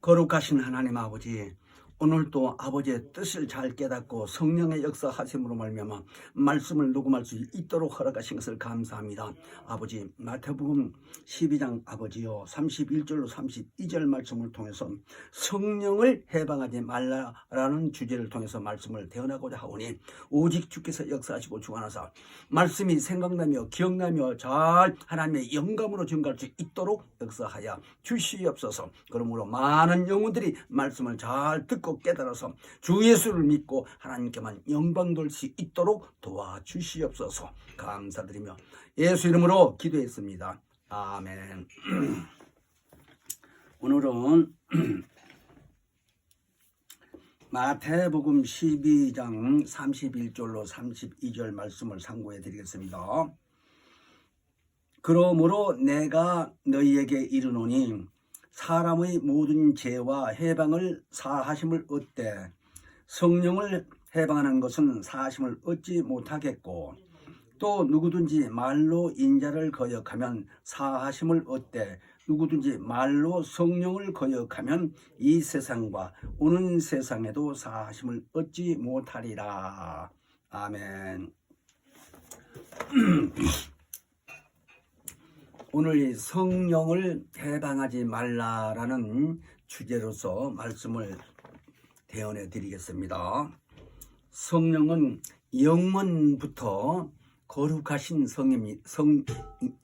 거룩하신 하나님 아버지, 오늘도 아버지의 뜻을 잘 깨닫고 성령의 역사하심으로 말미암아 말씀을 녹음할 수 있도록 허락하신 것을 감사합니다. 아버지, 마태복음 12장 아버지요 31절로 32절 말씀을 통해서 성령을 해방하지 말라라는 주제를 통해서 말씀을 대언하고자 하오니, 오직 주께서 역사하시고 주관하사 말씀이 생각나며 기억나며 잘 하나님의 영감으로 증가할 수 있도록 역사하여 주시옵소서. 그러므로 많은 영혼들이 말씀을 잘 듣고 깨달아서 주 예수를 믿고 하나님께만 영광 돌 수 있도록 도와주시옵소서. 감사드리며 예수 이름으로 기도했습니다. 아멘. 오늘은 마태복음 12장 31절로 32절 말씀을 상고해 드리겠습니다. 그러므로 내가 너희에게 이르노니 사람의 모든 죄와 해방을 사하심을 얻되 성령을 해방하는 것은 사하심을 얻지 못하겠고, 또 누구든지 말로 인자를 거역하면 사하심을 얻되 누구든지 말로 성령을 거역하면 이 세상과 오는 세상에도 사하심을 얻지 못하리라. 아멘. 오늘 이 성령을 해방하지 말라라는 주제로서 말씀을 대언해 드리겠습니다. 성령은 영원부터 거룩하신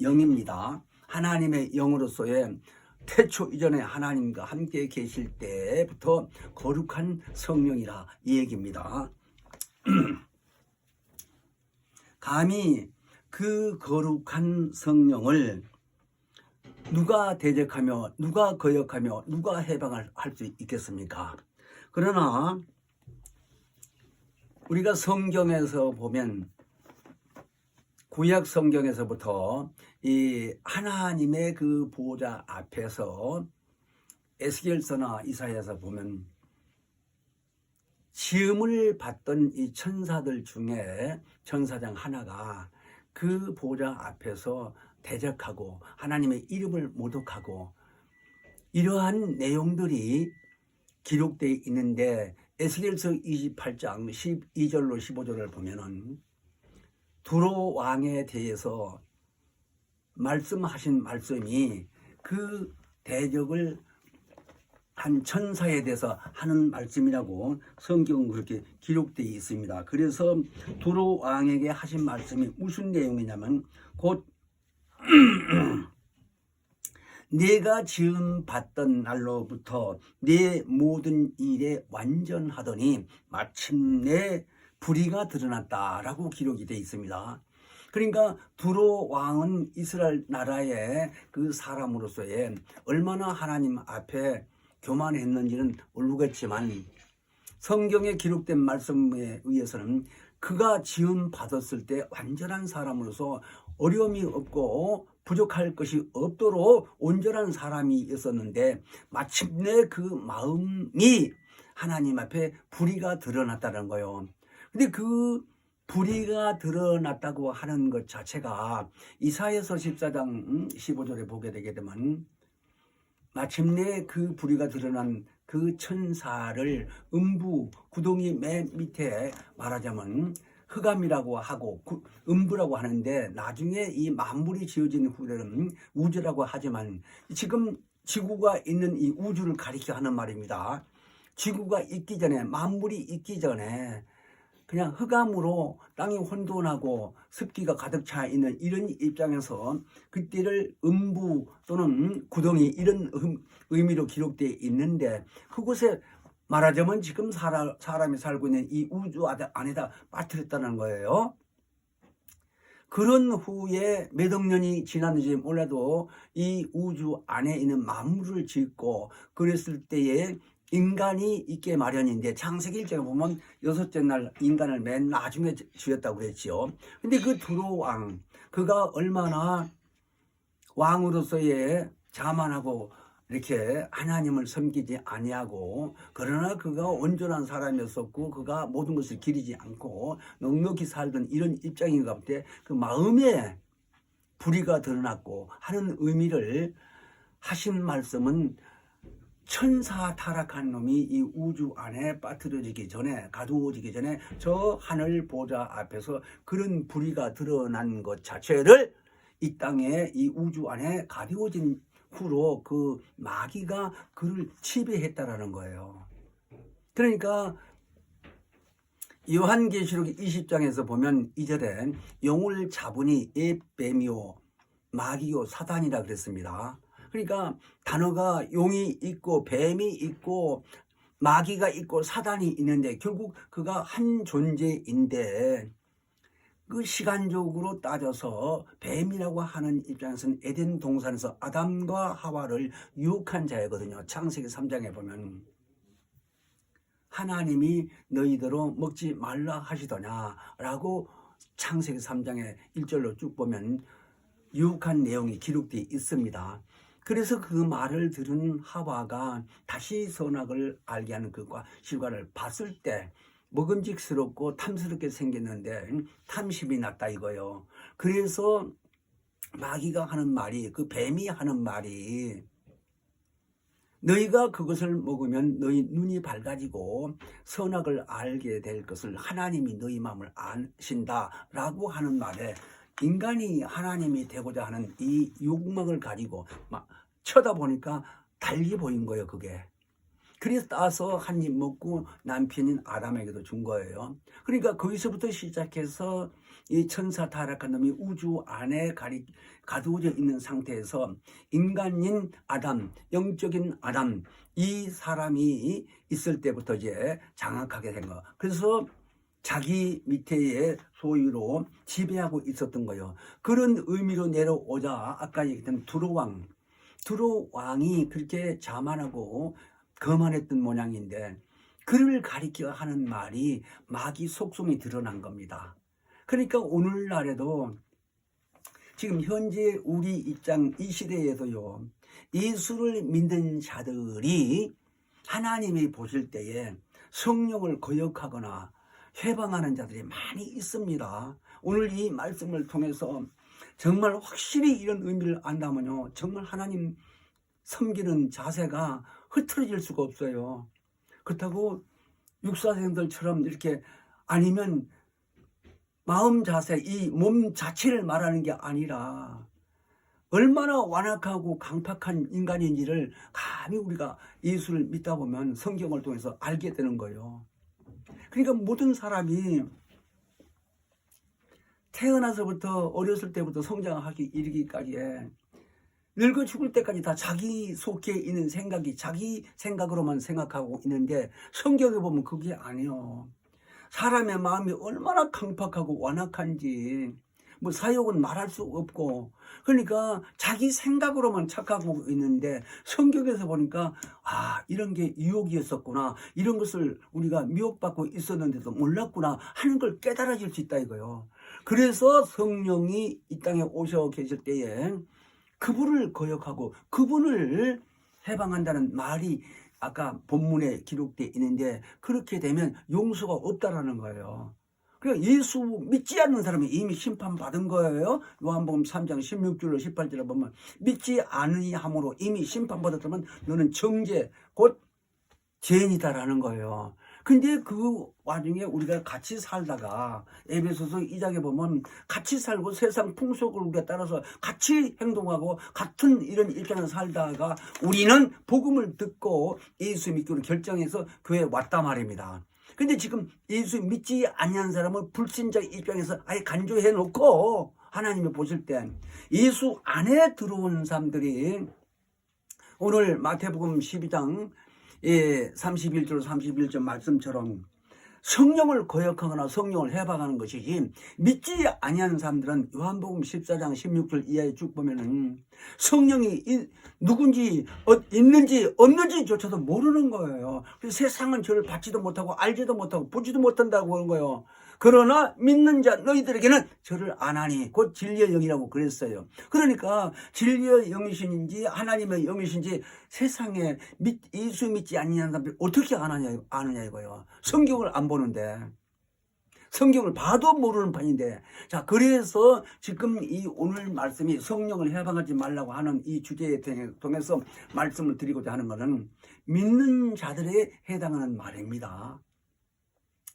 영입니다. 하나님의 영으로서의 태초 이전에 하나님과 함께 계실 때부터 거룩한 성령이라 이 얘기입니다. 감히 그 거룩한 성령을 누가 대적하며 누가 거역하며 누가 해방할 수 있겠습니까? 그러나 우리가 성경에서 보면, 구약 성경에서부터 이 하나님의 그 보좌 앞에서 에스겔서나 이사야서 보면 시험을 받던 이 천사들 중에 천사장 하나가 그 보좌 앞에서 대적하고 하나님의 이름을 모독하고, 이러한 내용들이 기록되어 있는데, 에스겔서 28장 12절로 15절을 보면은 두로 왕에 대해서 말씀하신 말씀이 그 대적을 한 천사에 대해서 하는 말씀이라고 성경은 그렇게 기록되어 있습니다. 그래서 두로 왕에게 하신 말씀이 무슨 내용이냐면, 곧 내가 지음 받던 날로부터 내 모든 일에 완전하더니 마침내 불의가 드러났다라고 기록이 되어 있습니다. 그러니까 두로 왕은 이스라엘 나라의 그 사람으로서의 얼마나 하나님 앞에 교만했는지는 모르겠지만, 성경에 기록된 말씀에 의해서는 그가 지음 받았을 때 완전한 사람으로서 어려움이 없고 부족할 것이 없도록 온전한 사람이었었는데, 마침내 그 마음이 하나님 앞에 불의가 드러났다는 거예요. 근데 그 불의가 드러났다고 하는 것 자체가 이사야서 14장 15절에 보게 되게 되면, 마침내 그 불의가 드러난 그 천사를 음부 구덩이 맨 밑에 말하자면 흑암이라고 하고 음부라고 하는데, 나중에 이 만물이 지어진 후에는 우주라고 하지만 지금 지구가 있는 이 우주를 가리켜 하는 말입니다. 지구가 있기 전에, 만물이 있기 전에 그냥 흑암으로 땅이 혼돈하고 습기가 가득 차 있는 이런 입장에서 그때를 음부 또는 구덩이 이런 의미로 기록되어 있는데, 그곳에 말하자면 지금 사람이 살고 있는 이 우주 안에다 빠뜨렸다는 거예요. 그런 후에 몇 억 년이 지났는지 몰라도 이 우주 안에 있는 만물을 짓고 그랬을 때에 인간이 있게 마련인데, 창세기 1장에 보면 여섯째 날 인간을 맨 나중에 지었다고 그랬지요. 근데 그 두로 왕, 그가 얼마나 왕으로서의 자만하고 이렇게 하나님을 섬기지 아니하고, 그러나 그가 온전한 사람이었었고 그가 모든 것을 기리지 않고 넉넉히 살던 이런 입장인가 본데, 그 마음에 불의가 드러났고 하는 의미를 하신 말씀은 천사 타락한 놈이 이 우주 안에 빠뜨려지기 전에, 가두어지기 전에 저 하늘 보좌 앞에서 그런 불의가 드러난 것 자체를 이 땅에 이 우주 안에 가두어진 후로 그 마귀가 그를 지배했다라는 거예요. 그러니까 요한계시록 20장에서 보면 2절에 용을 잡으니 뱀이요 마귀요 사단이라 그랬습니다. 그러니까 단어가 용이 있고 뱀이 있고 마귀가 있고 사단이 있는데 결국 그가 한 존재인데, 그 시간적으로 따져서 뱀이라고 하는 입장에서는 에덴 동산에서 아담과 하와를 유혹한 자이거든요. 창세기 3장에 보면 하나님이 너희대로 먹지 말라 하시더냐라고 창세기 3장의 1절로 쭉 보면 유혹한 내용이 기록되어 있습니다. 그래서 그 말을 들은 하와가 다시 선악을 알게 하는 그 실과를 봤을 때 먹음직스럽고 탐스럽게 생겼는데 탐심이 났다 이거요. 그래서 마귀가 하는 말이, 그 뱀이 하는 말이, 너희가 그것을 먹으면 너희 눈이 밝아지고 선악을 알게 될 것을 하나님이 너희 마음을 아신다라고 하는 말에, 인간이 하나님이 되고자 하는 이 욕망을 가지고 막 쳐다보니까 달리 보인 거예요, 그게. 그래서 따서 한 입 먹고 남편인 아담에게도 준 거예요. 그러니까 거기서부터 시작해서 이 천사 타락한 놈이 우주 안에 가두어져 있는 상태에서 인간인 아담, 영적인 아담, 이 사람이 있을 때부터 이제 장악하게 된 거. 그래서 자기 밑에 소유로 지배하고 있었던 거예요. 그런 의미로 내려오자 아까 얘기했던 두로왕이 그렇게 자만하고 거만했던 모양인데, 그를 가리켜 하는 말이 마귀 속성이 드러난 겁니다. 그러니까 오늘날에도 지금 현재 우리 입장 이 시대에도요, 예수를 믿는 자들이 하나님이 보실 때에 성령을 거역하거나 해방하는 자들이 많이 있습니다. 오늘 이 말씀을 통해서 정말 확실히 이런 의미를 안다면요, 정말 하나님 섬기는 자세가 흐트러질 수가 없어요. 그렇다고 육사생들처럼 이렇게, 아니면 마음 자세, 이 몸 자체를 말하는 게 아니라 얼마나 완악하고 강팍한 인간인지를 감히 우리가 예수를 믿다 보면 성경을 통해서 알게 되는 거예요. 그러니까 모든 사람이 태어나서부터 어렸을 때부터 성장하기 이르기까지에 늙어 죽을 때까지 다 자기 속에 있는 생각이 자기 생각으로만 생각하고 있는데, 성경에 보면 그게 아니에요. 사람의 마음이 얼마나 강팍하고 완악한지 뭐 사욕은 말할 수 없고, 그러니까 자기 생각으로만 착각하고 있는데 성경에서 보니까 이런 게 유혹이었었구나, 이런 것을 우리가 미혹받고 있었는데도 몰랐구나 하는 걸 깨달아질 수 있다 이거요. 그래서 성령이 이 땅에 오셔 계실 때에 그분을 거역하고 그분을 해방한다는 말이 아까 본문에 기록되어 있는데, 그렇게 되면 용서가 없다라는 거예요. 그러니까 예수 믿지 않는 사람이 이미 심판받은 거예요. 요한복음 3장 16절로 18절에 보면 믿지 않으함으로 이미 심판받았다면 너는 정죄 곧 죄인이다라는 거예요. 근데 그 와중에 우리가 같이 살다가 에베소서 2장에 보면 같이 살고 세상 풍속을 우리가 따라서 같이 행동하고 같은 이런 일상을 살다가 우리는 복음을 듣고 예수 믿기로 결정해서 교회에 왔단 말입니다. 근데 지금 예수 믿지 아니한 사람을 불신자 입장에서 아예 간주해 놓고 하나님이 보실 때 예수 안에 들어온 사람들이 오늘 마태복음 12장 31절 31절 말씀처럼 성령을 거역하거나 성령을 해방하는 것이지, 믿지 아니하는 사람들은 요한복음 14장 16절 이하에 쭉 보면은 성령이 누군지 있는지 없는지조차도 모르는 거예요. 그래서 세상은 저를 받지도 못하고 알지도 못하고 보지도 못한다고 하는 거예요. 그러나 믿는 자 너희들에게는 저를 아나니 곧 진리의 영이라고 그랬어요. 그러니까 진리의 영이신지 하나님의 영이신지 세상에 예수 믿지 아니하는 사람들이 어떻게 아느냐 이거예요. 성경을 안 보는데, 성경을 봐도 모르는 판인데, 자, 그래서 지금 이 오늘 말씀이 성령을 해방하지 말라고 하는 이 주제에 통해서 말씀을 드리고자 하는 것은 믿는 자들에 해당하는 말입니다.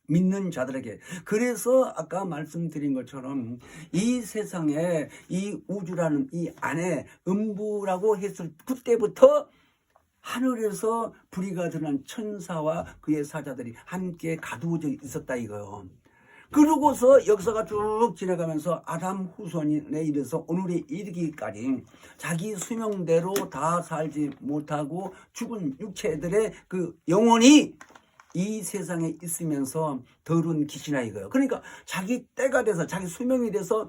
믿는 자들에게. 그래서 아까 말씀드린 것처럼 이 세상에 이 우주라는 이 안에 음부라고 했을 그때부터 하늘에서 불의가 드러난 천사와 그의 사자들이 함께 가두어져 있었다 이거요. 그러고서 역사가 쭉 지나가면서 아담 후손에 이르러서 오늘에 이르기까지 자기 수명대로 다 살지 못하고 죽은 육체들의 그 영혼이 이 세상에 있으면서 더러운 귀신아 이거예요. 그러니까 자기 때가 돼서 자기 수명이 돼서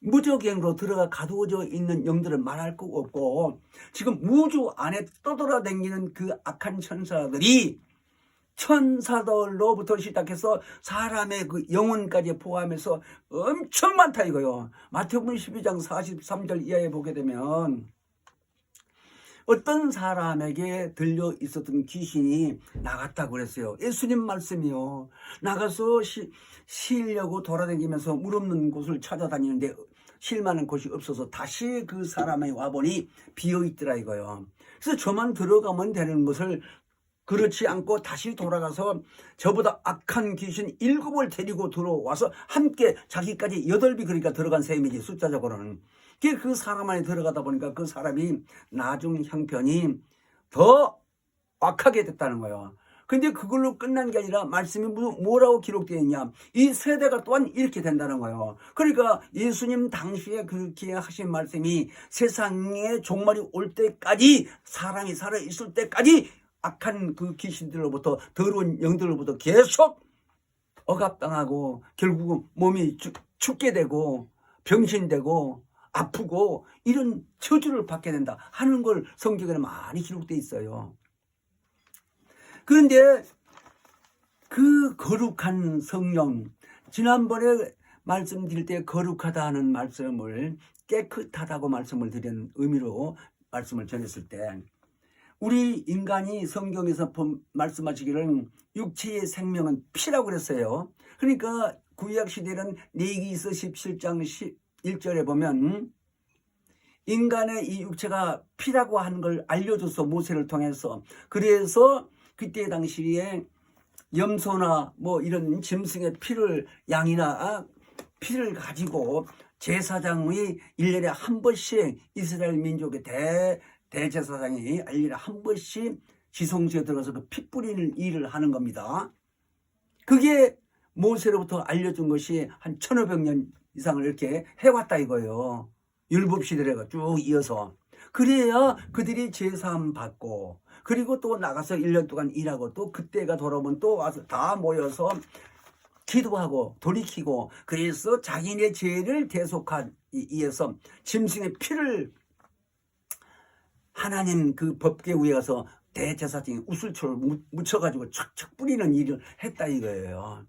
무적행으로 들어가 가두어져 있는 영들은 말할 거 없고, 지금 우주 안에 떠돌아다니는 그 악한 천사들이 천사들로부터 시작해서 사람의 그 영혼까지 포함해서 엄청 많다 이거요. 마태복음 12장 43절 이하에 보게 되면 어떤 사람에게 들려 있었던 귀신이 나갔다고 그랬어요. 예수님 말씀이요. 나가서 쉬려고 돌아다니면서 물 없는 곳을 찾아다니는데 쉴 만한 곳이 없어서 다시 그 사람이 와보니 비어있더라 이거요. 그래서 저만 들어가면 되는 것을 그렇지 않고 다시 돌아가서 저보다 악한 귀신 7을 데리고 들어와서 함께 자기까지 8비 그러니까 들어간 셈이지 숫자적으로는. 그 사람 안에 들어가다 보니까 그 사람이 나중 형편이 더 악하게 됐다는 거예요. 근데 그걸로 끝난 게 아니라 말씀이 뭐라고 기록되어 있냐. 이 세대가 또한 이렇게 된다는 거예요. 그러니까 예수님 당시에 그렇게 하신 말씀이 세상에 종말이 올 때까지 사람이 살아있을 때까지 악한 그 귀신들로부터 더러운 영들로부터 계속 억압당하고 결국은 몸이 죽게 되고 병신되고 아프고 이런 저주를 받게 된다 하는 걸 성경에 많이 기록되어 있어요. 그런데 그 거룩한 성령, 지난번에 말씀드릴 때 거룩하다 하는 말씀을 깨끗하다고 말씀을 드린 의미로 말씀을 전했을 때, 우리 인간이 성경에서 말씀하시기를 육체의 생명은 피라고 그랬어요. 그러니까 구약시대는 레위기서 17장 1절에 보면 인간의 이 육체가 피라고 하는 걸 알려줘서 모세를 통해서, 그래서 그때 당시에 염소나 뭐 이런 짐승의 피를, 양이나 피를 가지고 제사장이 1년에 한 번씩 이스라엘 민족의 대제사장이 1년에 한 번씩 지성소에 들어가서 그 피 뿌리는 일을 하는 겁니다. 그게 모세로부터 알려준 것이 한 1500년 이상을 이렇게 해왔다 이거예요. 율법시대가 쭉 이어서. 그래야 그들이 제사함 받고, 그리고 또 나가서 1년 동안 일하고, 또 그때가 돌아오면 또 와서 다 모여서 기도하고 돌이키고, 그래서 자기네 죄를 대속하기 위해서 짐승의 피를 하나님 그 법궤 위에 가서 대제사장이 우슬초를 묻혀가지고 척척 뿌리는 일을 했다 이거예요.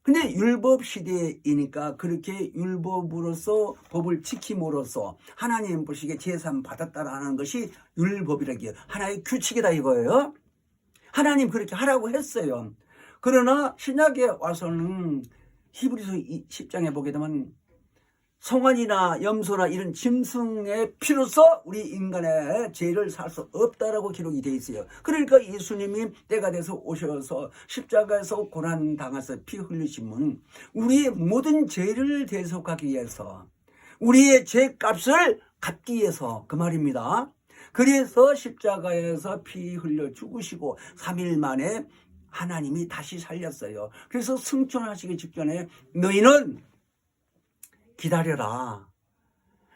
근데 율법 시대이니까 그렇게 율법으로서 법을 지킴으로써 하나님 보시기에 제사함 받았다라는 것이 율법이라기에 하나의 규칙이다 이거예요. 하나님 그렇게 하라고 했어요. 그러나 신약에 와서는 히브리서 10장에 보게 되면 성환이나 염소나 이런 짐승의 피로서 우리 인간의 죄를 살 수 없다라고 기록이 되어 있어요. 그러니까 예수님이 때가 돼서 오셔서 십자가에서 고난 당해서 피 흘리심은 우리의 모든 죄를 대속하기 위해서, 우리의 죄값을 갚기 위해서 그 말입니다. 그래서 십자가에서 피 흘려 죽으시고 3일 만에 하나님이 다시 살렸어요. 그래서 승천하시기 직전에 너희는 기다려라.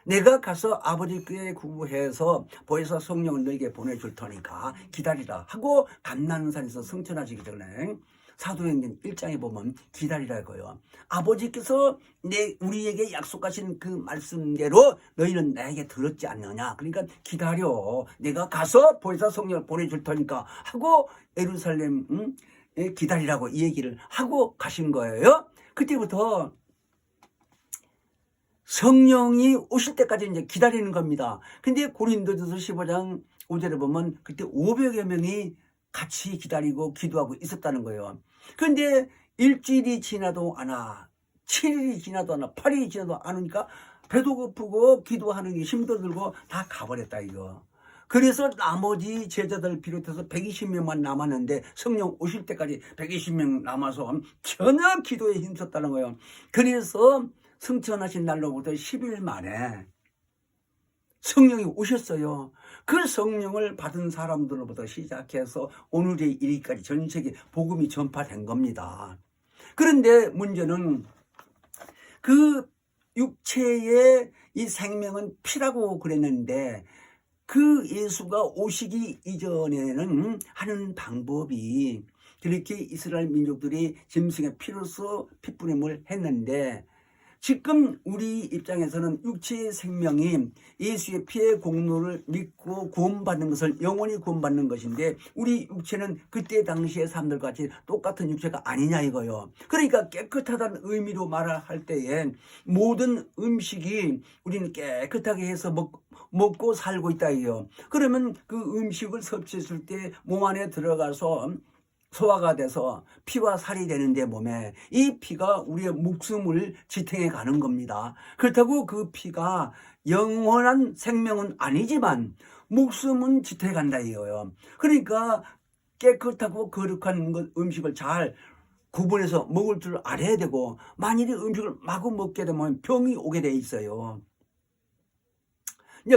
내가 가서 아버지께 구해서 보혜사 성령을 너에게 보내줄 테니까 기다리라 하고 감난산에서 승천하시기 전에 사도행전 1장에 보면 기다리라고요. 아버지께서 우리에게 약속하신 그 말씀대로 너희는 나에게 들었지 않느냐. 그러니까 기다려. 내가 가서 보혜사 성령을 보내줄 테니까 하고 예루살렘 기다리라고 이 얘기를 하고 가신 거예요. 그때부터 성령이 오실 때까지 이제 기다리는 겁니다. 근데 고린도전서 15장 5절에 보면 그때 500여 명이 같이 기다리고 기도하고 있었다는 거예요. 그런데 일주일이 지나도 않아, 7일이 지나도 않아, 8일이 지나도 않으니까 배도 고프고 기도하는 게 힘도 들고 다 가버렸다 이거. 그래서 나머지 제자들 비롯해서 120명만 남았는데 성령 오실 때까지 120명 남아서 전혀 기도에 힘썼다는 거예요. 그래서 승천하신 날로부터 10일 만에 성령이 오셨어요. 그 성령을 받은 사람들로부터 시작해서 오늘의 일까지 전 세계 복음이 전파된 겁니다. 그런데 문제는 그 육체의 이 생명은 피라고 그랬는데 그 예수가 오시기 이전에는 하는 방법이 그렇게 이스라엘 민족들이 짐승의 피로써 핏부림을 했는데 지금 우리 입장에서는 육체의 생명이 예수의 피의 공로를 믿고 구원받는 것을 영원히 구원받는 것인데 우리 육체는 그때 당시의 사람들과 같이 똑같은 육체가 아니냐 이거요. 그러니까 깨끗하다는 의미로 말할 때에 모든 음식이 우리는 깨끗하게 해서 먹고 살고 있다 이요. 그러면 그 음식을 섭취했을 때 몸 안에 들어가서 소화가 돼서 피와 살이 되는데 몸에 이 피가 우리의 목숨을 지탱해 가는 겁니다. 그렇다고 그 피가 영원한 생명은 아니지만 목숨은 지탱해 간다 이거예요. 그러니까 깨끗하고 거룩한 음식을 잘 구분해서 먹을 줄 알아야 되고 만일에 음식을 마구 먹게 되면 병이 오게 돼 있어요.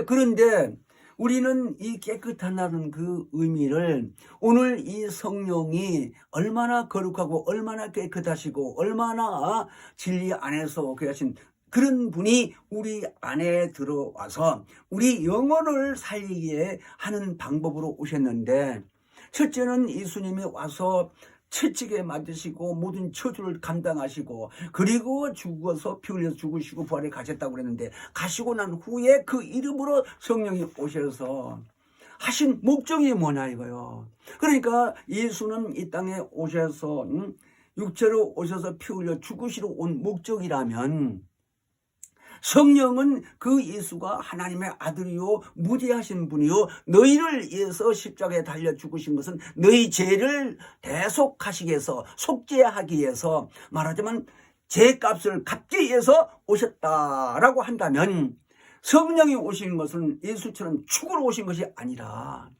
그런데 우리는 이 깨끗하다는 그 의미를 오늘 이 성령이 얼마나 거룩하고 얼마나 깨끗하시고 얼마나 진리 안에서 계신 그런 분이 우리 안에 들어와서 우리 영혼을 살리게 하는 방법으로 오셨는데 첫째는 예수님이 와서 채찍에 맞으시고 모든 처주를 감당하시고 그리고 죽어서 피 흘려서 죽으시고 부활에 가셨다고 그랬는데 가시고 난 후에 그 이름으로 성령이 오셔서 하신 목적이 뭐냐 이거요. 그러니까 예수는 이 땅에 오셔서 육체로 오셔서 피 흘려 죽으시러 온 목적이라면 성령은 그 예수가 하나님의 아들이요 무죄하신 분이요 너희를 위해서 십자가에 달려 죽으신 것은 너희 죄를 대속하시기 위해서 속죄하기 위해서 말하자면 죄값을 갚기 위해서 오셨다라고 한다면 성령이 오신 것은 예수처럼 죽으러 오신 것이 아니라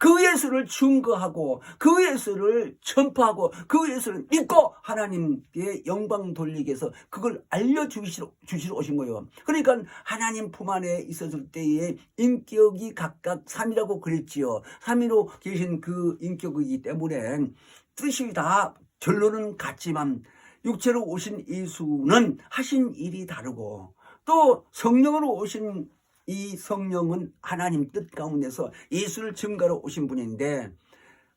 그 예수를 증거하고 그 예수를 전파하고 그 예수를 믿고 하나님께 영광 돌리기 위해서 그걸 알려주시러 오신 거예요. 그러니까 하나님 품 안에 있었을 때의 인격이 각각 3이라고 그랬지요. 3위로 계신 그 인격이기 때문에 뜻이 다 결론은 같지만 육체로 오신 예수는 하신 일이 다르고 또 성령으로 오신 이 성령은 하나님 뜻 가운데서 예수를 증거로 오신 분인데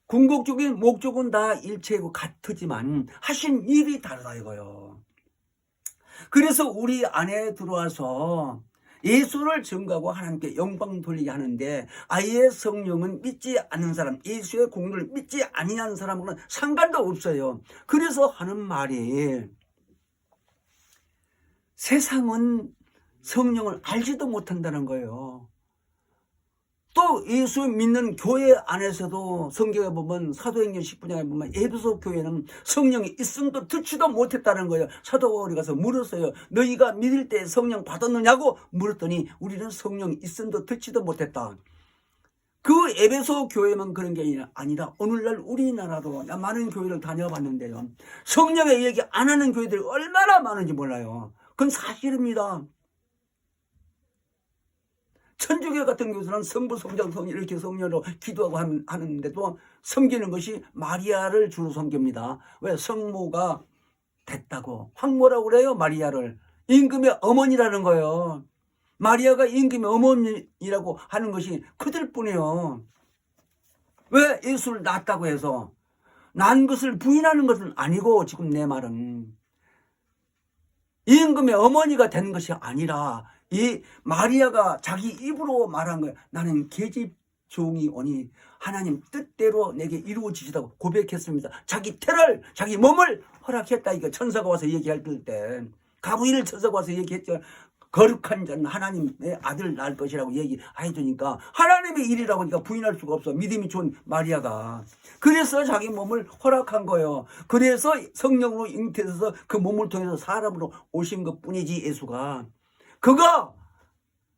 궁극적인 목적은 다 일체이고 같지만 하신 일이 다르다 이거요. 그래서 우리 안에 들어와서 예수를 증거하고 하나님께 영광 돌리게 하는데 아예 성령은 믿지 않는 사람, 예수의 공로를 믿지 아니하는 사람과는 상관도 없어요. 그래서 하는 말이 세상은 성령을 알지도 못한다는 거예요. 또 예수 믿는 교회 안에서도 성경에 보면 사도행전 10분장에 보면 에베소 교회는 성령이 있음도 듣지도 못했다는 거예요. 사도 바울이 가서 물었어요. 너희가 믿을 때 성령 받았느냐고 물었더니 우리는 성령이 있음도 듣지도 못했다. 그 에베소 교회만 그런 게 아니라 오늘날 우리나라도 많은 교회를 다녀봤는데요. 성령의 얘기 안 하는 교회들이 얼마나 많은지 몰라요. 그건 사실입니다. 천주교 같은 교회는 성부, 성장, 성령 이렇게 성령으로 기도하고 하는데도 섬기는 것이 마리아를 주로 섬깁니다. 왜? 성모가 됐다고. 황모라고 그래요 마리아를. 임금의 어머니라는 거예요. 마리아가 임금의 어머니라고 하는 것이 그들 뿐이에요. 왜? 예수를 낳았다고 해서. 난 것을 부인하는 것은 아니고 지금 내 말은 임금의 어머니가 된 것이 아니라 이 마리아가 자기 입으로 말한 거예요. 나는 계집 종이 오니 하나님 뜻대로 내게 이루어지시다고 고백했습니다. 자기 태를 자기 몸을 허락했다. 이거 천사가 와서 얘기할 때 가브리엘 천사가 와서 얘기했죠. 거룩한 자는 하나님의 아들 낳을 것이라고 얘기해주니까 하나님의 일이라고 하니까 부인할 수가 없어. 믿음이 좋은 마리아가. 그래서 자기 몸을 허락한 거예요. 그래서 성령으로 잉태돼서 그 몸을 통해서 사람으로 오신 것 뿐이지. 예수가 그가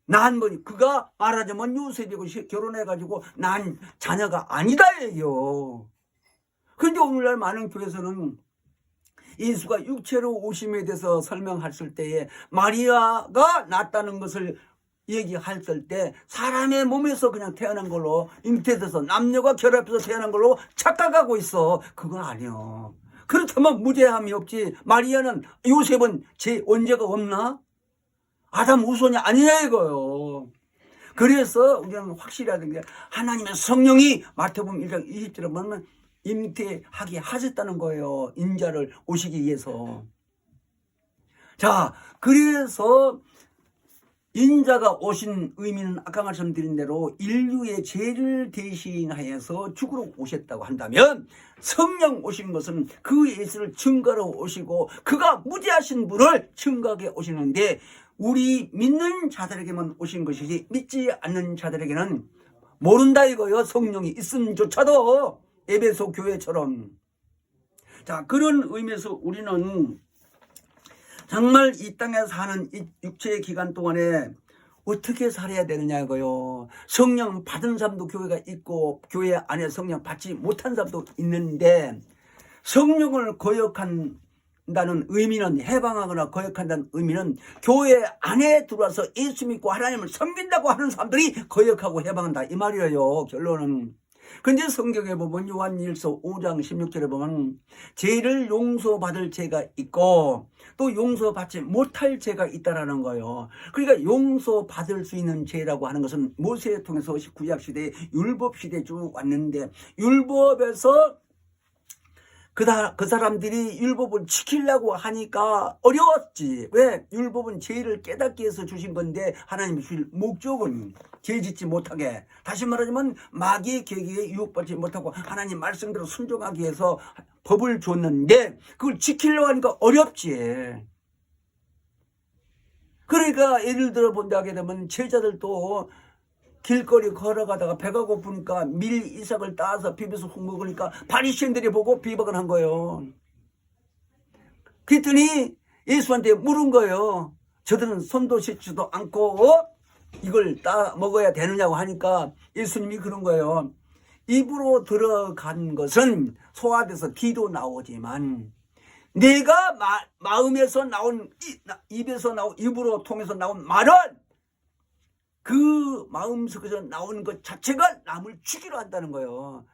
낳은 분, 그가 말하자면 요셉이고 결혼해가지고 낳은 자녀가 아니다 얘기요. 그런데 오늘날 많은 교회에서는 예수가 육체로 오심에 대해서 설명했을 때에 마리아가 낳았다는 것을 얘기했을 때 사람의 몸에서 그냥 태어난 걸로, 잉태돼서 남녀가 결합해서 태어난 걸로 착각하고 있어. 그건 아니요. 그렇다면 무죄함이 없지. 마리아는, 요셉은 제 원죄가 없나? 아담 후손이 아니냐 이거요. 그래서 우리는 확실하던 게 하나님의 성령이 마태복음 1장 20절에 보면 잉태하게 하셨다는 거예요. 인자를 오시기 위해서. 자, 그래서 인자가 오신 의미는 아까 말씀드린 대로 인류의 죄를 대신하여서 죽으러 오셨다고 한다면, 성령 오신 것은 그 예수를 증거로 오시고 그가 무죄하신 분을 증거하게 오시는데, 우리 믿는 자들에게만 오신 것이지 믿지 않는 자들에게는 모른다 이거요. 성령이 있음조차도. 에베소 교회처럼. 자, 그런 의미에서 우리는 정말 이 땅에 사는 이 육체의 기간 동안에 어떻게 살아야 되느냐 이거요. 성령 받은 사람도 교회가 있고 교회 안에 성령 받지 못한 사람도 있는데, 성령을 거역한다는 의미는, 해방하거나 거역한다는 의미는 교회 안에 들어와서 예수 믿고 하나님을 섬긴다고 하는 사람들이 거역하고 해방한다 이 말이에요. 결론은. 근데 성경에 보면 요한일서 5장 16절에 보면 죄를 용서받을 죄가 있고 또 용서받지 못할 죄가 있다라는 거예요. 그러니까 용서받을 수 있는 죄라고 하는 것은 모세를 통해서 구약시대에 율법시대에 쭉 왔는데, 율법에서 그 사람들이 율법을 지키려고 하니까 어려웠지. 왜? 율법은 죄를 깨닫기 위해서 주신 건데, 하나님이 주실 목적은 죄 짓지 못하게, 다시 말하자면 마귀의 계기에 유혹받지 못하고 하나님 말씀대로 순종하기 위해서 법을 줬는데, 그걸 지키려고 하니까 어렵지. 그러니까 예를 들어 본다게 되면 제자들도 길거리 걸어가다가 배가 고프니까 밀 이삭을 따서 비벼서 훅 먹으니까 바리새인들이 보고 비박을 한 거예요. 그랬더니 예수한테 물은 거예요. 저들은 손도 씻지도 않고 이걸 따 먹어야 되느냐고 하니까 예수님이 그런 거예요. 입으로 들어간 것은 소화돼서 기도 나오지만 내가 마음에서 나온, 입에서 나온, 입으로 통해서 나온 말은 그 마음속에서 나오는 것 자체가 남을 죽이려 한다는 거예요.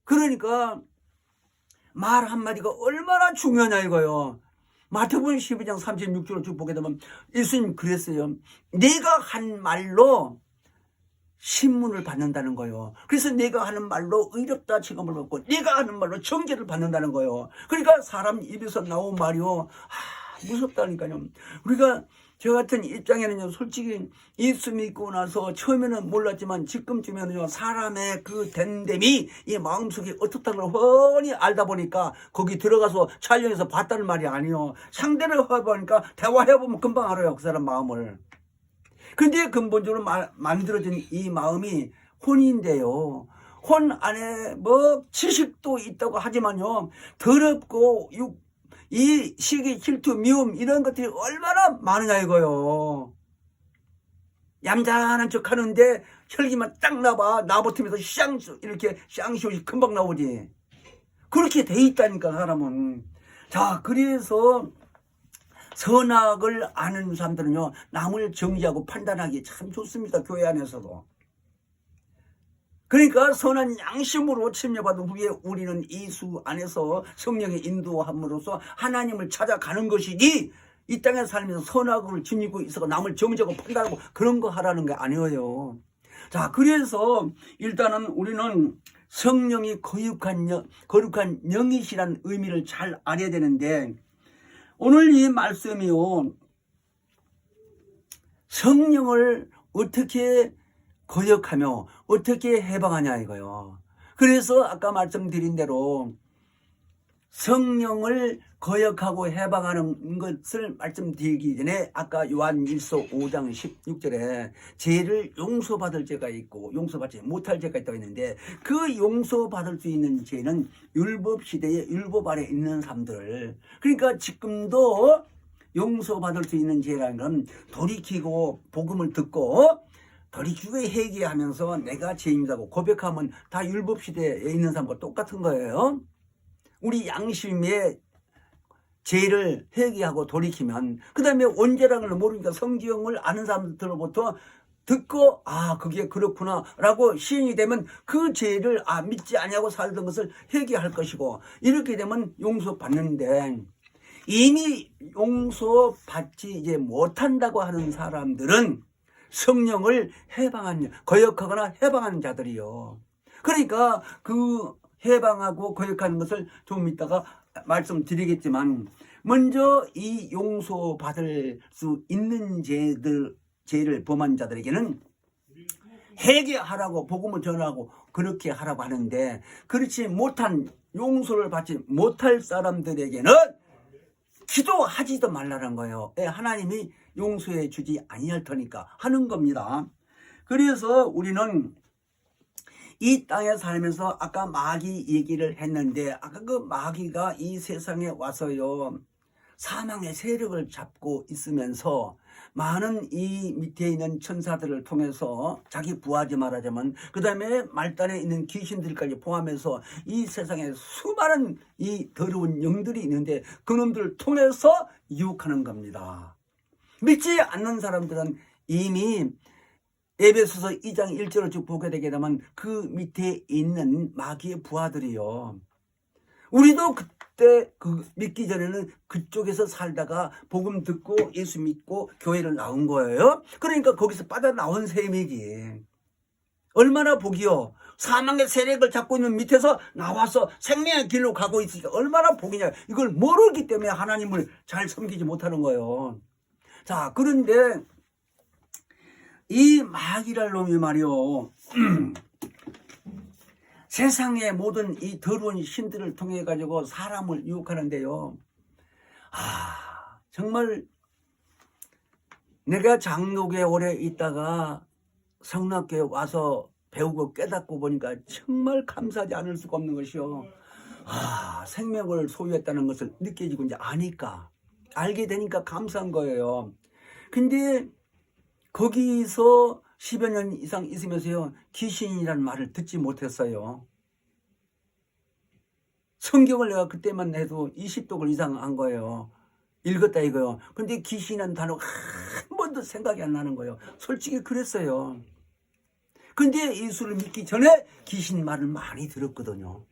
그러니까 말 한마디가 얼마나 중요하냐 이거예요. 마태복음 12장 36절을 쭉 보게 되면 예수님 그랬어요. 내가 한 말로 신문을 받는다는 거예요. 그래서 내가 하는 말로 의롭다 칭함을 받고 내가 하는 말로 정죄를 받는다는 거예요. 그러니까 사람 입에서 나온 말이요, 무섭다니까요. 우리가 저 같은 입장에는요, 솔직히 예수 믿고 나서 처음에는 몰랐지만 지금쯤에는요, 사람의 그 됨됨이 이 마음속에 어떻다는 걸 훤히 알다 보니까 거기 들어가서 촬영해서 봤다는 말이 아니에요. 상대를 해보니까 대화해보면 금방 알아요, 그 사람 마음을. 근데 근본적으로 만들어진 이 마음이 혼인데요. 혼 안에 뭐 지식도 있다고 하지만요, 더럽고 이 시기, 질투, 미움 이런 것들이 얼마나 많으냐 이거요. 얌전한 척 하는데 혈기만 딱 나봐. 나버티면서 이렇게 쌍시옷이 금방 나오지. 그렇게 돼 있다니까 사람은. 자, 그래서 선악을 아는 사람들은요, 남을 정지하고 판단하기 참 좋습니다. 교회 안에서도. 그러니까 선한 양심으로 침례받은 후에 우리는 예수 안에서 성령의 인도함으로써 하나님을 찾아가는 것이지, 이 땅에 살면서 선악을 지니고 있어서 남을 정죄하고 판단하고 그런 거 하라는 게 아니에요. 자, 그래서 일단은 우리는 성령이 거룩한 영이시란 의미를 잘 알아야 되는데, 오늘 이 말씀이요, 성령을 어떻게 거역하며 어떻게 해방하냐 이거요. 그래서 아까 말씀드린 대로 성령을 거역하고 해방하는 것을 말씀드리기 전에 아까 요한일서 5장 16절에 죄를 용서받을 죄가 있고 용서받지 못할 죄가 있다고 했는데 그 용서받을 수 있는 죄는 율법시대에 율법 아래 있는 사람들, 그러니까 지금도 용서받을 수 있는 죄라는 건 돌이키고 복음을 듣고 돌이키고 회개하면서 내가 죄인이라고 고백하면 다 율법시대에 있는 사람과 똑같은 거예요. 우리 양심의 죄를 회개하고 돌이키면, 그 다음에 언제라는 걸 모르니까 성경을 아는 사람들로부터 듣고 그게 그렇구나 라고 시인이 되면 그 죄를 믿지 아니하고 살던 것을 회개할 것이고, 이렇게 되면 용서받는데 이미 용서받지 이제 못한다고 하는 사람들은 성령을 거역하거나 해방하는 자들이요. 그러니까 그 해방하고 거역하는 것을 좀 이따가 말씀드리겠지만, 먼저 이 용서받을 수 있는 죄를 범한 자들에게는 회개하라고 복음을 전하고 그렇게 하라고 하는데, 그렇지 못한 용서를 받지 못할 사람들에게는 기도하지도 말라는 거예요. 하나님이 용서해 주지 아니할 테니까 하는 겁니다. 그래서 우리는 이 땅에 살면서 아까 마귀 얘기를 했는데, 아까 그 마귀가 이 세상에 와서요 사망의 세력을 잡고 있으면서 많은 이 밑에 있는 천사들을 통해서 자기 부하지 말하자면 그 다음에 말단에 있는 귀신들까지 포함해서 이 세상에 수많은 이 더러운 영들이 있는데 그놈들을 통해서 유혹하는 겁니다. 믿지 않는 사람들은 이미 에베소서 2장 1절을 쭉 보게 되게 되면 그 밑에 있는 마귀의 부하들이요, 우리도 그때 믿기 전에는 그쪽에서 살다가 복음 듣고 예수 믿고 교회를 나온 거예요. 그러니까 거기서 빠져나온 셈이지. 얼마나 복이요. 사망의 세력을 잡고 있는 밑에서 나와서 생명의 길로 가고 있으니까 얼마나 복이냐. 이걸 모르기 때문에 하나님을 잘 섬기지 못하는 거예요. 자, 그런데 이 마귀랄 놈이 말이요 세상의 모든 이 더러운 신들을 통해 가지고 사람을 유혹하는데요, 정말 내가 장로교에 오래 있다가 성락교에 와서 배우고 깨닫고 보니까 정말 감사하지 않을 수가 없는 것이요, 생명을 소유했다는 것을 느껴지고 이제 알게 되니까 감사한 거예요. 근데 거기서 10여 년 이상 있으면서요 귀신이라는 말을 듣지 못했어요. 성경을 내가 그때만 해도 20독을 이상 한 거예요. 읽었다 이거요. 근데 귀신이라는 단어가 한 번도 생각이 안 나는 거예요. 솔직히 그랬어요. 근데 예수를 믿기 전에 귀신 말을 많이 들었거든요.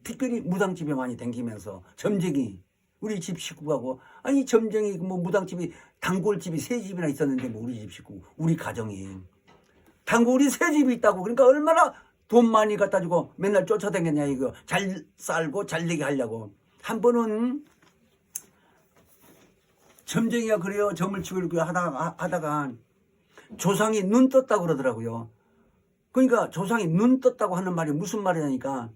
특별히 무당집에 많이 다니면서 점쟁이 우리 집 식구하고, 점쟁이 무당집이 단골집이 3집이나 있었는데 우리 집 식구 우리 가정이 단골이 3집이 있다고. 그러니까 얼마나 돈 많이 갖다 주고 맨날 쫓아다녔냐 이거. 잘 살고 잘 되게 하려고. 한 번은 점쟁이가 그래요. 점을 치고 이렇게 하다가 조상이 눈 떴다고 그러더라고요. 그러니까 조상이 눈 떴다고 하는 말이 무슨 말이냐니까,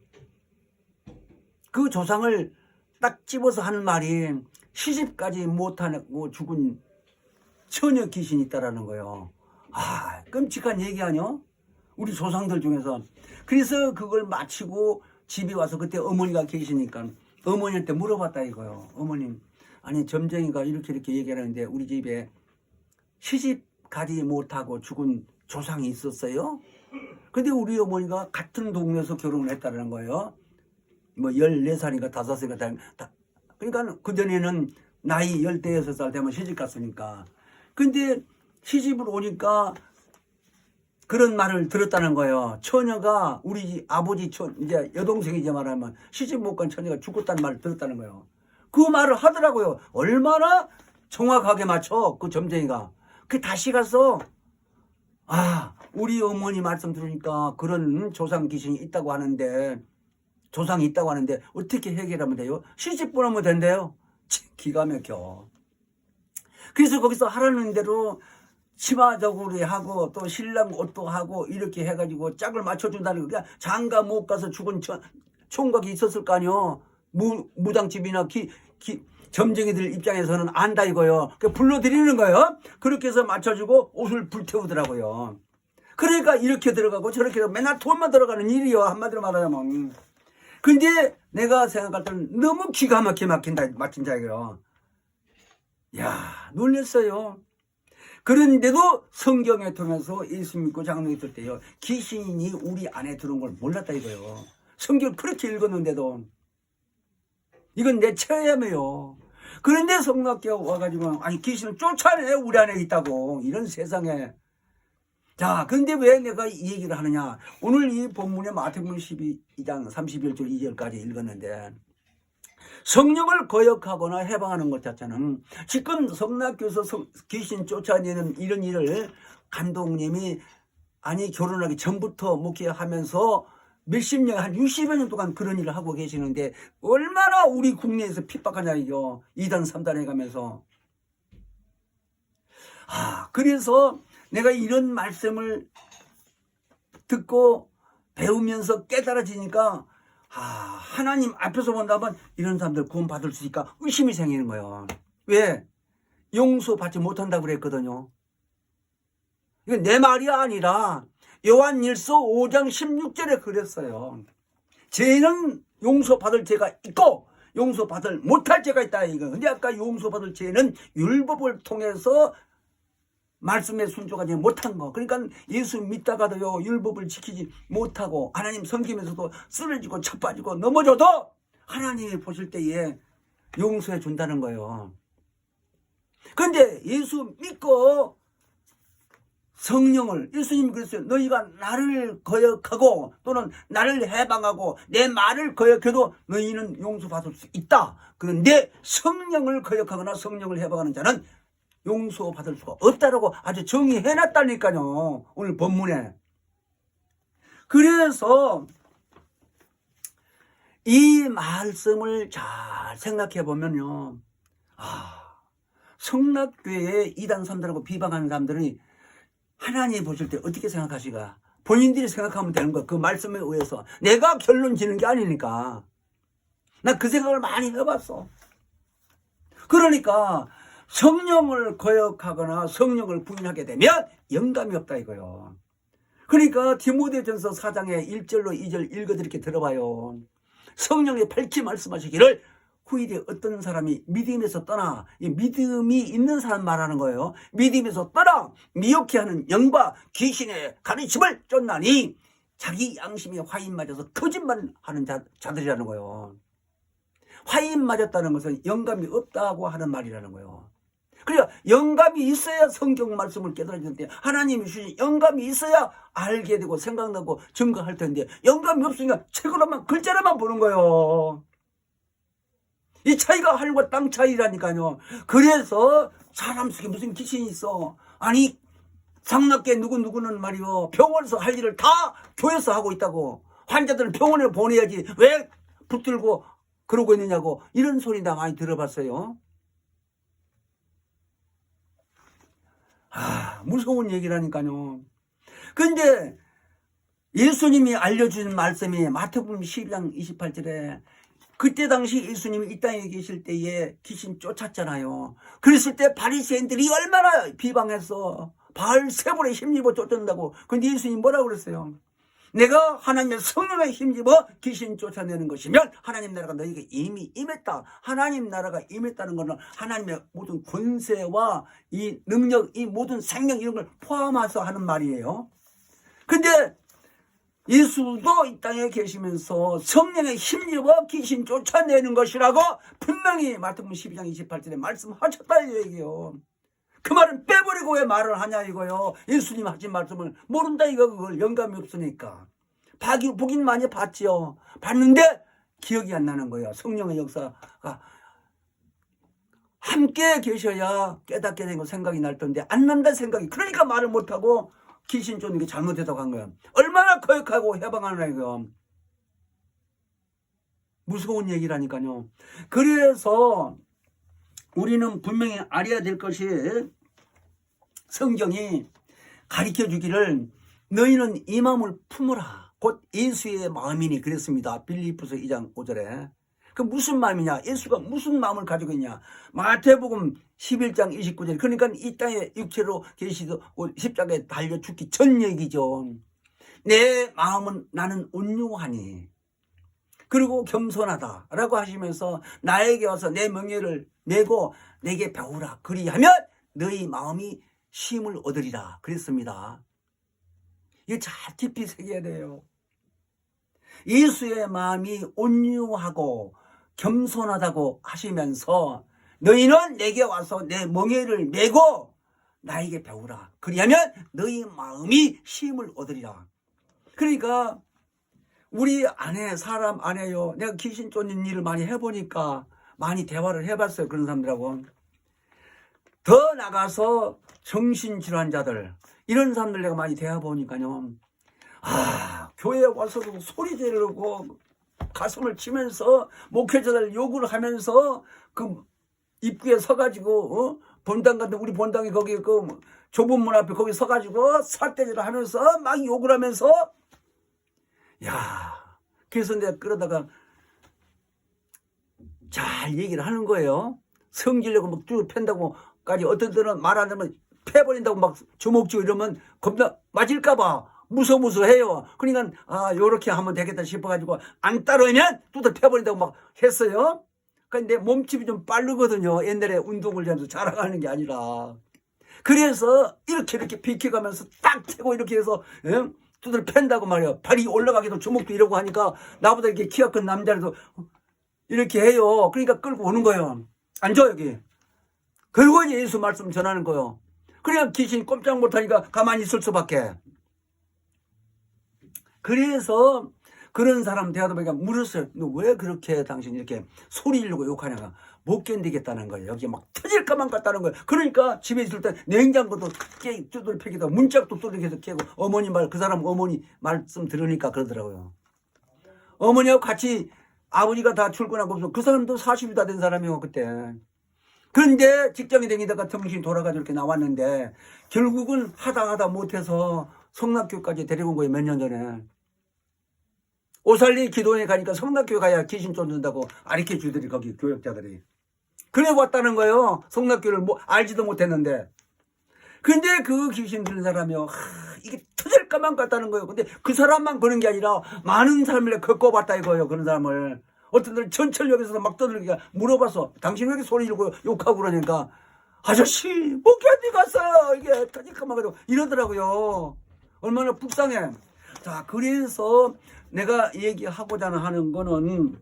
그 조상을 딱 집어서 하는 말이 시집까지 못하고 죽은 처녀 귀신이 있다라는 거예요. 끔찍한 얘기 아니요? 우리 조상들 중에서. 그래서 그걸 마치고 집에 와서 그때 어머니가 계시니까 어머니한테 물어봤다 이거요. 어머님, 점쟁이가 이렇게 얘기하는데 우리 집에 시집 가지 못하고 죽은 조상이 있었어요? 근데 우리 어머니가 같은 동네에서 결혼을 했다는 거예요. 14살인가 5살인가 다. 그러니까 그전에는 나이 16살 되면 시집 갔으니까. 근데 시집을 오니까 그런 말을 들었다는 거예요. 처녀가 우리 아버지 이제 여동생이지 말하면 시집 못 간 처녀가 죽었다는 말을 들었다는 거예요. 그 말을 하더라고요. 얼마나 정확하게 맞춰 그 점쟁이가. 그 다시 가서 우리 어머니 말씀 들으니까 그런 조상 귀신이 있다고 하는데, 조상이 있다고 하는데 어떻게 해결하면 돼요? 시집 보내면 된대요. 기가 막혀. 그래서 거기서 하라는 대로 치마저고리 하고 또 신랑 옷도 하고 이렇게 해가지고 짝을 맞춰준다는 거. 그러니까 장가 못 가서 죽은 총각이 있었을 거 아니요. 무당집이나 점쟁이들 입장에서는 안다 이거요. 불러드리는 거예요. 그렇게 해서 맞춰주고 옷을 불태우더라고요. 그러니까 이렇게 들어가고 저렇게 해서 맨날 돈만 들어가는 일이요. 한마디로 말하자면. 근데 내가 생각할 때는 너무 기가 막힌다. 막힌 자기요. 야, 놀랬어요. 그런데도 성경에 통해서 예수 믿고 장로 있을 때요. 귀신이 우리 안에 들어온 걸 몰랐다 이거요. 성경 그렇게 읽었는데도. 이건 내 체험이에요. 그런데 성락교에 와가지고 아니 귀신을 쫓아내 우리 안에 있다고. 이런 세상에. 자, 근데 왜 내가 이 얘기를 하느냐. 오늘 이 본문에 마태복음 12장 31절 2절까지 읽었는데 성령을 거역하거나 해방하는 것 자체는 지금 성락교에서 귀신 쫓아내는 이런 일을 감독님이 아니 결혼하기 전부터 목회하면서 몇십 년, 한 60여 년 동안 그런 일을 하고 계시는데 얼마나 우리 국내에서 핍박하냐 이거. 2단 3단에 가면서. 그래서 내가 이런 말씀을 듣고 배우면서 깨달아지니까 하나님 앞에서 본다면 이런 사람들 구원받을 수 있을까 의심이 생기는 거예요. 왜? 용서받지 못한다고 그랬거든요. 이건 내 말이 아니라 요한일서 5장 16절에 그랬어요. 죄는 용서받을 죄가 있고 용서받을 못할 죄가 있다 이거. 근데 아까 용서받을 죄는 율법을 통해서 말씀에 순종하지 못한 거. 그러니까 예수 믿다가도요 율법을 지키지 못하고 하나님 섬기면서도 쓰러지고 쳐빠지고 넘어져도 하나님이 보실 때에 용서해 준다는 거예요. 그런데 예수 믿고 성령을 예수님이 그랬어요. 너희가 나를 거역하고 또는 나를 해방하고 내 말을 거역해도 너희는 용서받을 수 있다. 그런데 성령을 거역하거나 성령을 해방하는 자는 용서받을 수가 없다라고 아주 정의해놨다니까요. 오늘 본문에. 그래서 이 말씀을 잘 생각해 보면요. 성락교회 2단 3단하고 비방하는 사람들이 하나님 보실 때 어떻게 생각하시가? 본인들이 생각하면 되는 거야. 그 말씀에 의해서. 내가 결론 지는 게 아니니까. 나 그 생각을 많이 해봤어. 그러니까 성령을 거역하거나 성령을 부인하게 되면 영감이 없다 이거요. 그러니까 디모데전서 4장의 1절로 2절 읽어드릴게 들어봐요. 성령이 밝히 말씀하시기를 후일에 어떤 사람이 믿음에서 떠나, 이 믿음이 있는 사람 말하는 거예요. 믿음에서 떠나 미혹해 하는 영과 귀신의 가르침을 쫓나니 자기 양심이 화인 맞아서 거짓말하는 자들이라는 거예요. 화인 맞았다는 것은 영감이 없다고 하는 말이라는 거예요. 그러니까 영감이 있어야 성경 말씀을 깨달아지는데 하나님이 주신 영감이 있어야 알게 되고 생각나고 증거할 텐데 영감이 없으니까 책으로만 글자로만 보는 거예요. 이 차이가 하늘과 땅 차이라니까요. 그래서 사람 속에 무슨 귀신이 있어. 아니 상납계 누구는 말이요 병원에서 할 일을 다 교회에서 하고 있다고. 환자들은 병원에 보내야지 왜 붙들고 그러고 있느냐고. 이런 소리 나 많이 들어봤어요. 무서운 얘기라니까요. 근데 예수님이 알려주신 말씀이 마태복음 12장 28절에 그때 당시 예수님이 이 땅에 계실 때에 귀신 쫓았잖아요. 그랬을 때 바리새인들이 얼마나 비방했어. 바알세불에 힘입어 쫓는다고. 근데 예수님이 뭐라고 그랬어요? 내가 하나님의 성령에 힘입어 귀신 쫓아내는 것이면 하나님 나라가 너희에게 이미 임했다. 하나님 나라가 임했다는 것은 하나님의 모든 권세와 이 능력, 이 모든 생명 이런 걸 포함해서 하는 말이에요. 근데 예수도 이 땅에 계시면서 성령에 힘입어 귀신 쫓아내는 것이라고 분명히 마태복음 12장 28절에 말씀하셨다 이 얘기예요. 그 말은 빼버리고 왜 말을 하냐 이거요. 예수님 하신 말씀을 모른다 이거. 그걸 영감이 없으니까. 보긴 많이 봤지요. 봤는데 기억이 안 나는 거예요. 성령의 역사가 함께 계셔야 깨닫게 되고 생각이 날 텐데 안 난다 생각이. 그러니까 말을 못하고 귀신 쫓는 게 잘못했다고 한 거예요. 얼마나 거역하고 해방하느냐 이거. 무서운 얘기라니까요. 그래서 우리는 분명히 알아야 될 것이 성경이 가르쳐 주기를 너희는 이 마음을 품으라. 곧 예수의 마음이니 그랬습니다. 빌립보서 2장 5절에. 그 무슨 마음이냐? 예수가 무슨 마음을 가지고 있냐? 마태복음 11장 29절. 그러니까 이 땅에 육체로 계시고 십자가에 달려 죽기 전 얘기죠. 내 마음은 나는 온유하니 그리고 겸손하다라고 하시면서 나에게 와서 내 명예를 내고 내게 배우라. 그리하면 너희 마음이 쉼을 얻으리라 그랬습니다. 이거 잘 깊이 새겨야 돼요. 예수의 마음이 온유하고 겸손하다고 하시면서 너희는 내게 와서 내 멍에를 메고 나에게 배우라. 그리하면 너희 마음이 쉼을 얻으리라. 그러니까 우리 안에 사람 안에요. 내가 귀신 쫓는 일을 많이 해보니까 많이 대화를 해봤어요. 그런 사람들하고. 더 나가서 정신질환자들 이런 사람들 내가 많이 대화해보니까요. 교회에 와서도 소리 지르고 가슴을 치면서 목회자들 욕을 하면서 그 입구에 서가지고 본당 같은 우리 본당이 거기 그 좁은 문 앞에 거기 서가지고 삿대질을 하면서 막 욕을 하면서 그래서 내가 그러다가 잘 얘기를 하는 거예요. 성질내고 막 쭉 팬다고까지 어떤 때는 말 안 하면 패버린다고 막 주먹쥐고 이러면 겁나 맞을까봐 무서워해요. 그러니까 요렇게 하면 되겠다 싶어가지고 안 따르면 뚜들 패버린다고 막 했어요. 근데 몸집이 좀 빠르거든요. 옛날에 운동을 하면서 자라가는 게 아니라. 그래서 이렇게 비켜가면서 딱 채고 이렇게 해서 뚜들 팬다고 말이에요. 발이 올라가기도 주먹도 이러고 하니까 나보다 이렇게 키가 큰 남자라도 이렇게 해요. 그러니까 끌고 오는 거예요. 앉아 여기. 그리고 이제 예수 말씀 전하는 거예요. 그러니까 귀신이 꼼짝 못하니까 가만히 있을 수밖에. 그래서 그런 사람 대하다 보니까 물었어요. 너 왜 그렇게 당신 이렇게 소리 지르고 욕하냐가 못 견디겠다는 거예요. 여기 막 터질까만 같다는 거예요. 그러니까 집에 있을 때 냉장고도 깨 두들 패기도 문짝도 뚜들겨서 깨고 어머니 말 그 사람 어머니 말씀 들으니까 그러더라고요. 어머니하고 같이 아버지가 다 출근하고 그 사람도 40이 다 된 사람이요 그때. 그런데 직장에 다니다가 정신이 돌아가지고 이렇게 나왔는데 결국은 하다 못해서 성락교까지 데리고 온 거예요. 몇 년 전에. 오살리 기도원에 가니까 성락교회 가야 귀신 쫓는다고 가르쳐 주더니 거기 교역자들이. 그래 왔다는 거예요. 성락교회를 뭐 알지도 못했는데. 근데 그 귀신 들린 사람이요. 이게 터질까만 같다는 거예요. 근데 그 사람만 그런 게 아니라 많은 사람을 겪어봤다 이거예요. 그런 사람을. 어떤 들 전철역에서 막 떠들기가 물어봤어. 당신 왜 이렇게 소리 지르고 욕하고 그러니까 아저씨 목이 어디 갔어요. 이게 터질까만 가지고 이러더라고요. 얼마나 불쌍해. 자, 그래서 내가 얘기하고자 하는 거는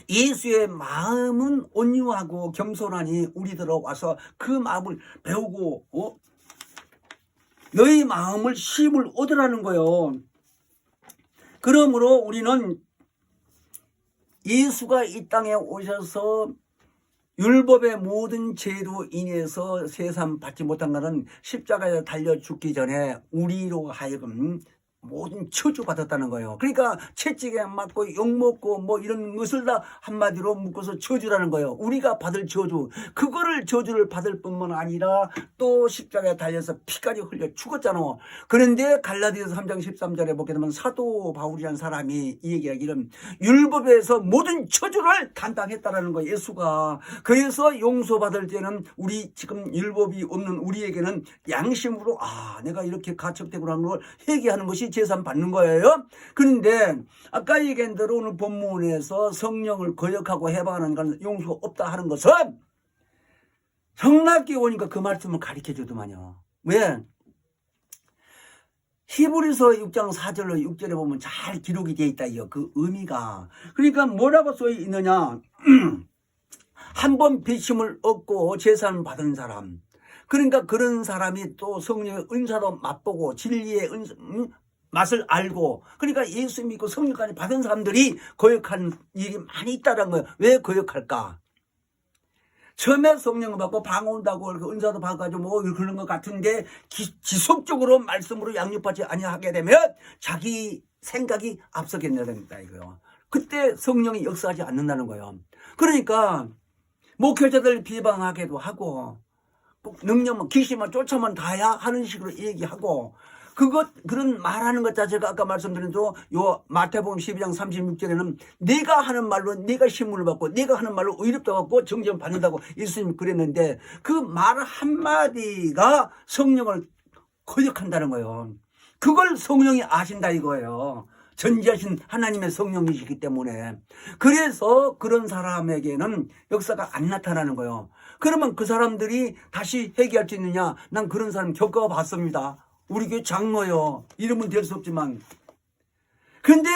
예수의 마음은 온유하고 겸손하니 우리들어 와서 그 마음을 배우고 너희 마음을 쉼을 얻으라는 거예요. 그러므로 우리는 예수가 이 땅에 오셔서 율법의 모든 죄로 인해서 세상 받지 못한 것은 십자가에 달려 죽기 전에 우리로 하여금 모든 저주받았다는 거예요. 그러니까 채찍에 맞고 욕먹고 뭐 이런 것을 다 한마디로 묶어서 저주라는 거예요. 우리가 받을 저주, 그거를 저주를 받을 뿐만 아니라 또 십자가에 달려서 피까지 흘려 죽었잖아. 그런데 갈라디아서 3장 13절에 보게 되면 사도 바울이라는 사람이 이 얘기하기를 율법에서 모든 저주를 감당했다라는 거예요. 예수가. 그래서 용서받을 때는 우리 지금 율법이 없는 우리에게는 양심으로 내가 이렇게 가척되고 하는 걸 회개하는 것이 제산 받는 거예요. 그런데 아까 얘기한 대로 오늘 본문에서 성령을 거역하고 해방하는 건 용서가 없다 하는 것은 성락교에 오니까 그 말씀을 가르쳐 주더만요. 왜? 히브리서 6장 4절로 6절에 보면 잘 기록이 되어 있다. 그 의미가. 그러니까 뭐라고 써 있느냐. 한 번 배심을 얻고 제사를 받은 사람. 그러니까 그런 사람이 또 성령의 은사도 맛보고 진리의 맛을 알고 그러니까 예수 믿고 성령까지 받은 사람들이 거역하는 일이 많이 있다는 거예요. 왜 거역할까? 처음에 성령을 받고 방언다고 은사도 받아가지고 뭐 그런 것 같은데 지속적으로 말씀으로 양육받지 아니하게 되면 자기 생각이 앞서게 된다 이거요. 그때 성령이 역사하지 않는다는 거예요. 그러니까 목회자들 비방하게도 하고 능력만 귀신만 쫓아만 가야 하는 식으로 얘기하고 그런 말하는 것 자체가 아까 말씀드린 요 마태복음 12장 36절에는 내가 하는 말로 내가 신문을 받고 내가 하는 말로 의롭다 받고 정죄를 받는다고 예수님이 그랬는데 그 말 한마디가 성령을 거역한다는 거예요. 그걸 성령이 아신다 이거예요. 전지하신 하나님의 성령이시기 때문에. 그래서 그런 사람에게는 역사가 안 나타나는 거예요. 그러면 그 사람들이 다시 회개할 수 있느냐? 난 그런 사람 겪어봤습니다. 우리 교회 장로요. 이름은 될 수 없지만. 근데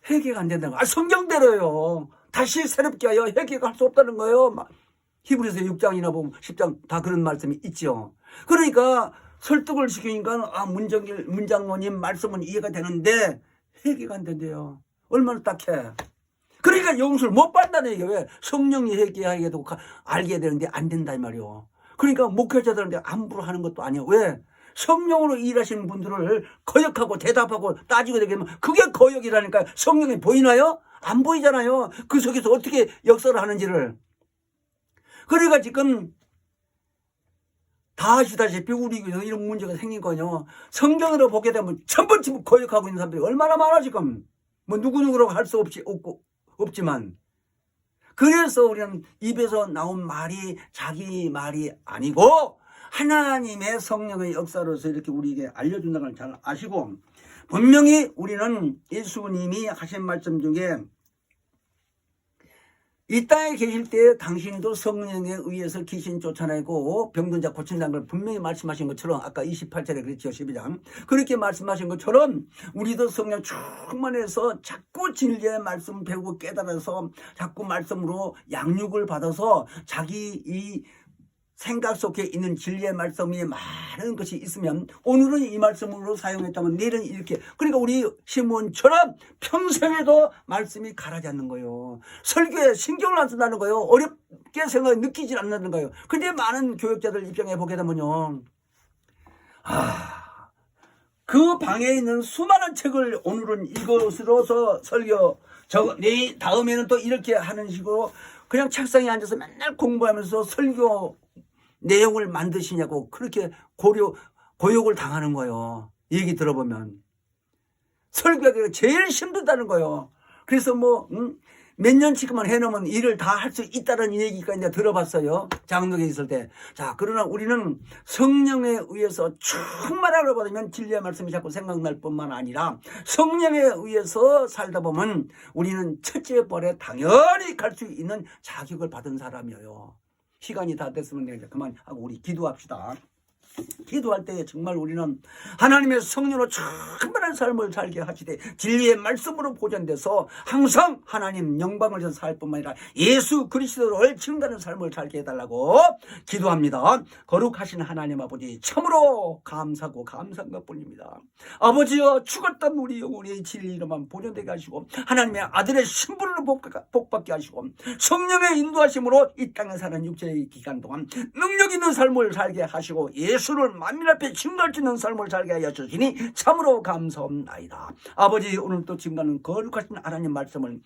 회개가 안 된다는 거예요. 성경대로요. 다시 새롭게 하여 회개가 할 수 없다는 거예요. 히브리서 6장이나 보면 10장 다 그런 말씀이 있죠. 그러니까 설득을 시키니까 문장모님 말씀은 이해가 되는데 회개가 안 된대요. 얼마나 딱해. 그러니까 용서를 못 받는다는 얘기예요. 왜? 성령이 회개하게 되고 알게 되는데 안 된다 이 말이에요. 그러니까 목회자들한테 함부로 하는 것도 아니에요. 왜? 성령으로 일하시는 분들을 거역하고 대답하고 따지고 되게 되면 그게 거역이라니까요. 성령이 보이나요? 안 보이잖아요. 그 속에서 어떻게 역사를 하는지를. 그러니까 지금 다 아시다시피 우리 교회에서 이런 문제가 생긴 거요. 성경으로 보게 되면 전부 거역하고 있는 사람들이 얼마나 많아 지금. 뭐 누구누구라고 할 수 없지만. 그래서 우리는 입에서 나온 말이 자기 말이 아니고 하나님의 성령의 역사로서 이렇게 우리에게 알려준다는 걸 잘 아시고, 분명히 우리는 예수님이 하신 말씀 중에 이 땅에 계실 때 당신도 성령에 의해서 귀신 쫓아내고 병든 자 고친다는 걸 분명히 말씀하신 것처럼 아까 28절에 그랬죠. 12장. 그렇게 말씀하신 것처럼 우리도 성령 충만해서 자꾸 진리의 말씀 배우고 깨달아서 자꾸 말씀으로 양육을 받아서 자기 이 생각 속에 있는 진리의 말씀이 많은 것이 있으면 오늘은 이 말씀으로 사용했다면 내일은 이렇게. 그러니까 우리 시몬처럼 평생에도 말씀이 가라지 않는 거예요. 설교에 신경을 안 쓴다는 거예요. 어렵게 느끼지 않는 거예요. 근데 많은 교육자들 입장에 보게 되면요. 그 방에 있는 수많은 책을 오늘은 이것으로서 설교, 다음에는 또 이렇게 하는 식으로 그냥 책상에 앉아서 맨날 공부하면서 설교 내용을 만드시냐고 그렇게 고욕을 당하는 거예요. 얘기 들어보면. 설교가 제일 힘들다는 거예요. 그래서 몇 년치만 해놓으면 일을 다 할 수 있다는 얘기가 이제 들어봤어요. 장로에 있을 때. 자, 그러나 우리는 성령에 의해서 충만하게 받으면 진리의 말씀이 자꾸 생각날 뿐만 아니라 성령에 의해서 살다 보면 우리는 첫째 벌에 당연히 갈 수 있는 자격을 받은 사람이에요. 시간이 다 됐으면 이제 그만하고 우리 기도합시다. 기도할 때 정말 우리는 하나님의 성령으로 충만한 삶을 살게 하시되 진리의 말씀으로 보존돼서 항상 하나님 영광을 위해서 살 뿐만 아니라 예수 그리스도를 증거하는 삶을 살게 해달라고 기도합니다. 거룩하신 하나님 아버지, 참으로 감사하고 감사한 것뿐입니다. 아버지여, 죽었던 우리 영혼의 진리로만 보존되게 하시고 하나님의 아들의 신분으로 복받게 하시고 성령의 인도하심으로 이 땅에 사는 육체의 기간 동안 능력 있는 삶을 살게 하시고 예수를 만민 앞에 증거할 수 있는 삶을 살게 하여 주시니 참으로 감사합나이다. 아버지, 오늘 또 증거하는 거룩하신 하나님 말씀을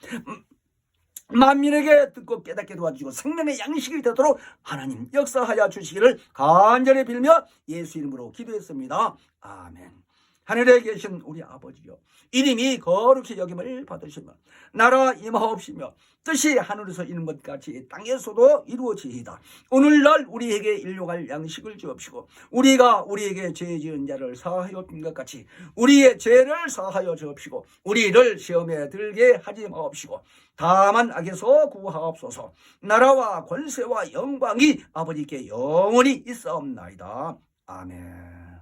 만민에게 듣고 깨닫게 도와주시고 생명의 양식이 되도록 하나님 역사하여 주시기를 간절히 빌며 예수 이름으로 기도했습니다. 아멘. 하늘에 계신 우리 아버지여, 이름이 거룩히 여김을 받으시며 나라 임하옵시며 뜻이 하늘에서 이룬 것 같이 땅에서도 이루어지이다. 오늘날 우리에게 일용할 양식을 주옵시고 우리가 우리에게 죄 지은 자를 사하여 준 것 같이 우리의 죄를 사하여 주옵시고 우리를 시험에 들게 하지 마옵시고 다만 악에서 구하옵소서. 나라와 권세와 영광이 아버지께 영원히 있사옵나이다. 아멘.